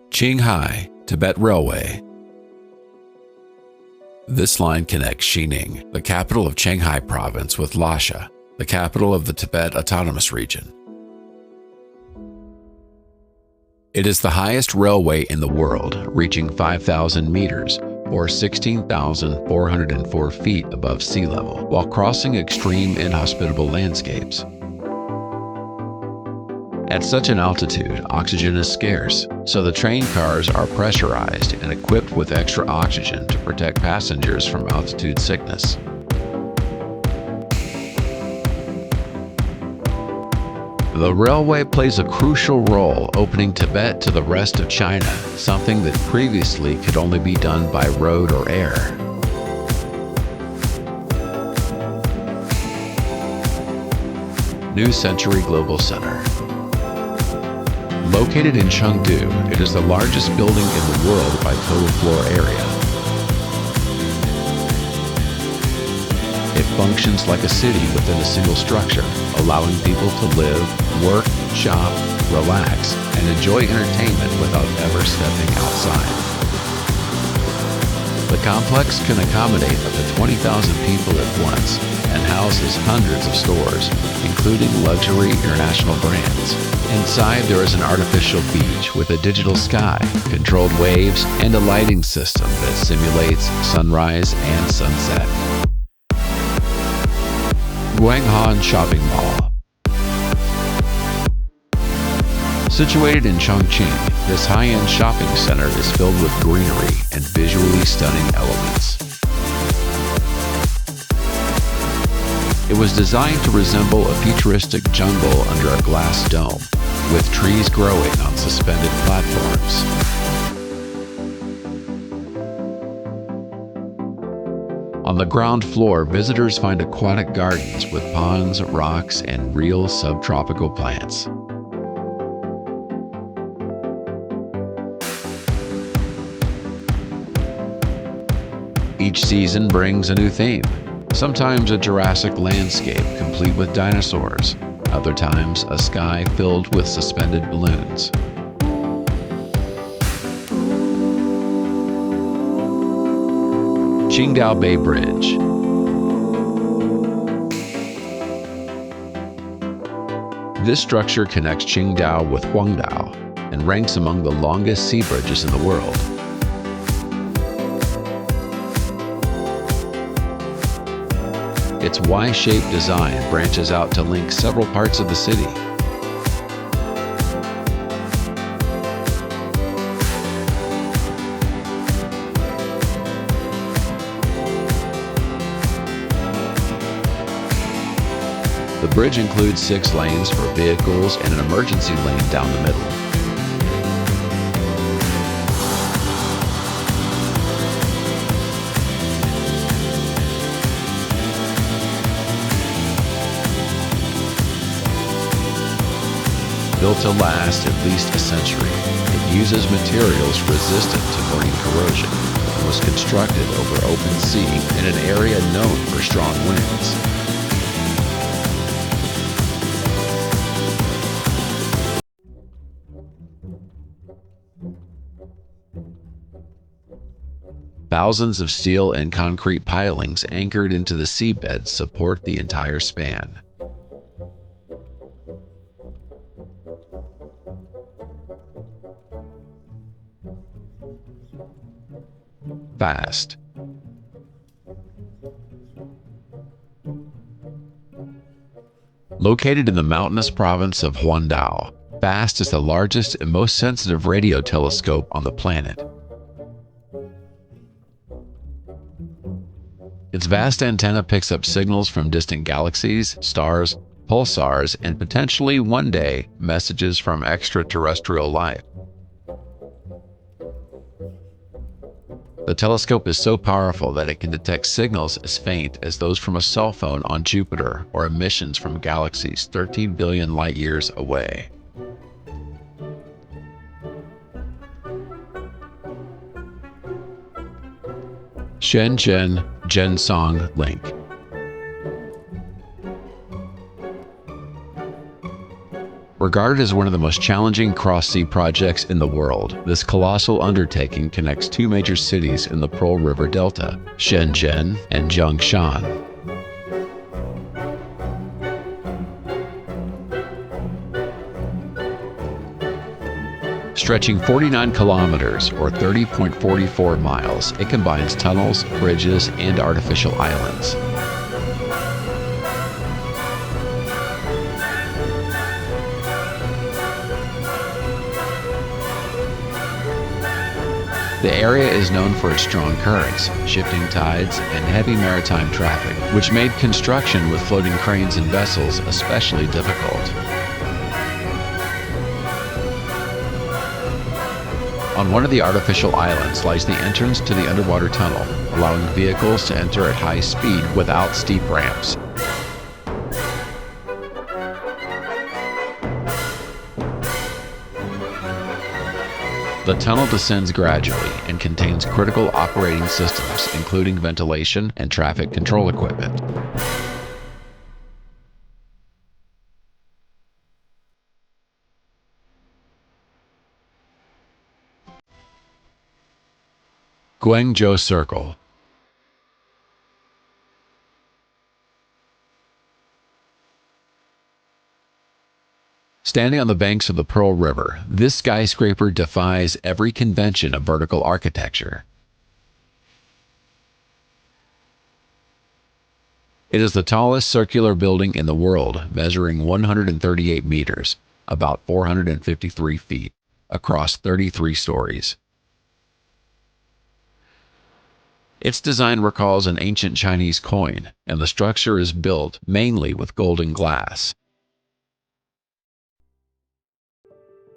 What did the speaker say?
Qinghai, Tibet Railway. This line connects Xining, the capital of Qinghai Province, with Lhasa, the capital of the Tibet Autonomous Region. It is the highest railway in the world, reaching 5,000 meters, or 16,404 feet above sea level, while crossing extreme inhospitable landscapes. At such an altitude, oxygen is scarce, so the train cars are pressurized and equipped with extra oxygen to protect passengers from altitude sickness. The railway plays a crucial role opening Tibet to the rest of China, something that previously could only be done by road or air. New Century Global Center. Located in Chengdu, it is the largest building in the world by total floor area. It functions like a city within a single structure, allowing people to live, work, shop, relax, and enjoy entertainment without ever stepping outside. The complex can accommodate up to 20,000 people at once and houses hundreds of stores, including luxury international brands. Inside, there is an artificial beach with a digital sky, controlled waves, and a lighting system that simulates sunrise and sunset. Guanghuan Shopping Mall. Situated in Chongqing, this high-end shopping center is filled with greenery and visually stunning elements. It was designed to resemble a futuristic jungle under a glass dome, with trees growing on suspended platforms. On the ground floor, visitors find aquatic gardens with ponds, rocks, and real subtropical plants. Each season brings a new theme. Sometimes a Jurassic landscape complete with dinosaurs, other times a sky filled with suspended balloons. Qingdao Bay Bridge. This structure connects Qingdao with Guangdao and ranks among the longest sea bridges in the world. Its Y-shaped design branches out to link several parts of the city. The bridge includes 6 lanes for vehicles and an emergency lane down the middle. Built to last at least a century, it uses materials resistant to marine corrosion and was constructed over open sea in an area known for strong winds. Thousands of steel and concrete pilings anchored into the seabed support the entire span. Fast. Located in the mountainous province of Huangdao, FAST is the largest and most sensitive radio telescope on the planet. Its vast antenna picks up signals from distant galaxies, stars, pulsars, and potentially one day, messages from extraterrestrial life. The telescope is so powerful that it can detect signals as faint as those from a cell phone on Jupiter or emissions from galaxies 13 billion light-years away. Shenzhen Zhongshan Link. We're Regarded as one of the most challenging cross-sea projects in the world, this colossal undertaking connects two major cities in the Pearl River Delta, Shenzhen and Zhongshan. Stretching 49 kilometers or 30.44 miles, it combines tunnels, bridges, and artificial islands. The area is known for its strong currents, shifting tides, and heavy maritime traffic, which made construction with floating cranes and vessels especially difficult. On one of the artificial islands lies the entrance to the underwater tunnel, allowing vehicles to enter at high speed without steep ramps. The tunnel descends gradually and contains critical operating systems, including ventilation and traffic control equipment. Guangzhou Circle. Standing on the banks of the Pearl River, this skyscraper defies every convention of vertical architecture. It is the tallest circular building in the world, measuring 138 meters, about 453 feet, across 33 stories. Its design recalls an ancient Chinese coin, and the structure is built mainly with golden glass.